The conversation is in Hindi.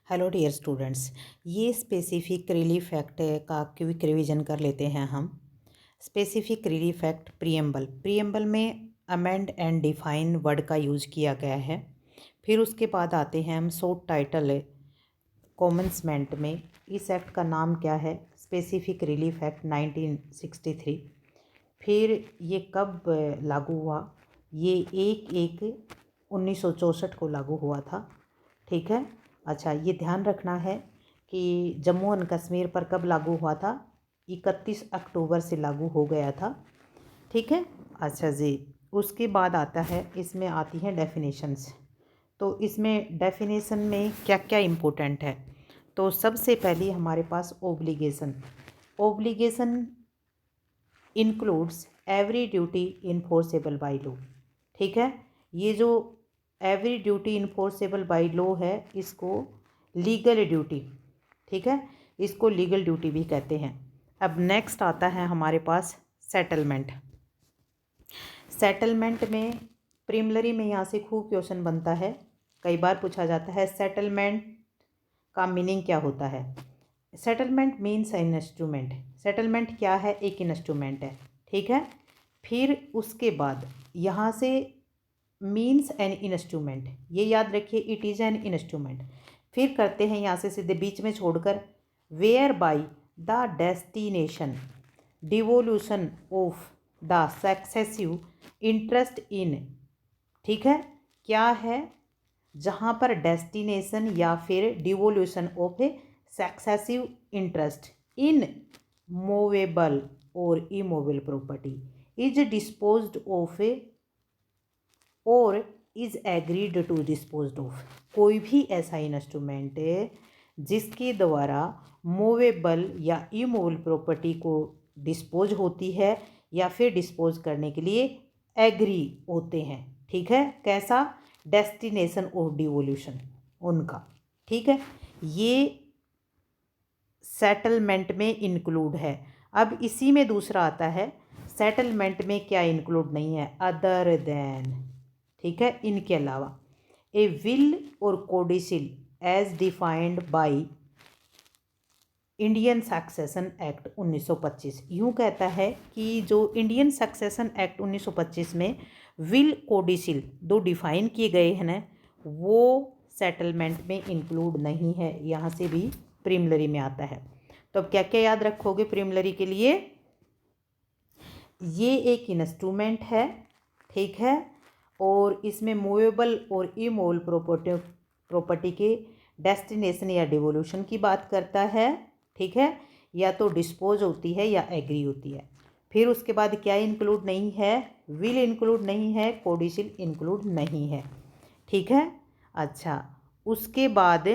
हेलो डियर स्टूडेंट्स, ये स्पेसिफिक रिलीफ एक्ट का क्विक रिवीजन कर लेते हैं हम। स्पेसिफिक रिलीफ एक्ट प्रियम्बल में अमेंड एंड डिफाइन वर्ड का यूज किया गया है। फिर उसके बाद आते हैं हम शॉर्ट टाइटल कमेंसमेंट में। इस एक्ट का नाम क्या है? Specific relief act 1963। फिर ये कब लागू हुआ? ये 1/1/1964 को लागू हुआ था। ठीक है। अच्छा, ये ध्यान रखना है कि जम्मू एंड कश्मीर पर कब लागू हुआ था? 31 अक्टूबर से लागू हो गया था। ठीक है। अच्छा जी, उसके बाद आता है, इसमें आती हैं डेफिनेशंस। तो इसमें डेफिनेशन में क्या क्या इम्पोर्टेंट है? तो सबसे पहले हमारे पास obligation includes every duty enforceable by law. ठीक है। ये जो every duty enforceable by law है, इसको लीगल ड्यूटी, ठीक है, इसको लीगल ड्यूटी भी कहते हैं। अब नेक्स्ट आता है हमारे पास सेटलमेंट में प्रीलिमिनरी में यहाँ से खूब क्वेश्चन बनता है, कई बार पूछा जाता है सेटलमेंट का मीनिंग क्या होता है। Settlement means an instrument. Settlement क्या है? एक इंस्ट्रूमेंट है। ठीक है। फिर उसके बाद यहाँ से मीन्स एन इंस्ट्रूमेंट, ये याद रखिए, इट इज़ एन इंस्ट्रूमेंट। फिर करते हैं यहाँ से सीधे बीच में छोड़कर, whereby the destination devolution of the successive interest in. ठीक है। क्या है? जहाँ पर डेस्टिनेशन या फिर devolution of a successive interest in movable और immovable property is disposed of a और is agreed to disposed of. कोई भी ऐसा इंस्ट्रूमेंट जिसके द्वारा मूवेबल या इमूवेबल प्रॉपर्टी को डिस्पोज होती है या फिर डिस्पोज करने के लिए एग्री होते हैं। ठीक है। कैसा? डेस्टिनेशन ऑफ डिवोल्यूशन उनका। ठीक है। ये सेटलमेंट में इंक्लूड है। अब इसी में दूसरा आता है, सेटलमेंट में क्या इंक्लूड नहीं है? Other than. ठीक है, इनके अलावा ए विल और codicil as defined by Indian Succession Act 1925। यूँ कहता है कि जो इंडियन सक्सेशन एक्ट 1925 में विल कोडिसिल दो डिफाइन किए गए हैं ना, वो सेटलमेंट में इंक्लूड नहीं है। यहाँ से भी प्रीलिमिनरी में आता है। तो अब क्या क्या याद रखोगे प्रीलिमिनरी के लिए? ये एक इंस्ट्रूमेंट है, ठीक है, और इसमें मूवेबल और इमूवेबल प्रॉपर्टी के डेस्टिनेशन या डिवोल्यूशन की बात करता है। ठीक है। या तो डिस्पोज होती है या एग्री होती है। फिर उसके बाद क्या इंक्लूड नहीं है? विल इंक्लूड नहीं है, कोडिसिल इंक्लूड नहीं है। ठीक है। अच्छा, उसके बाद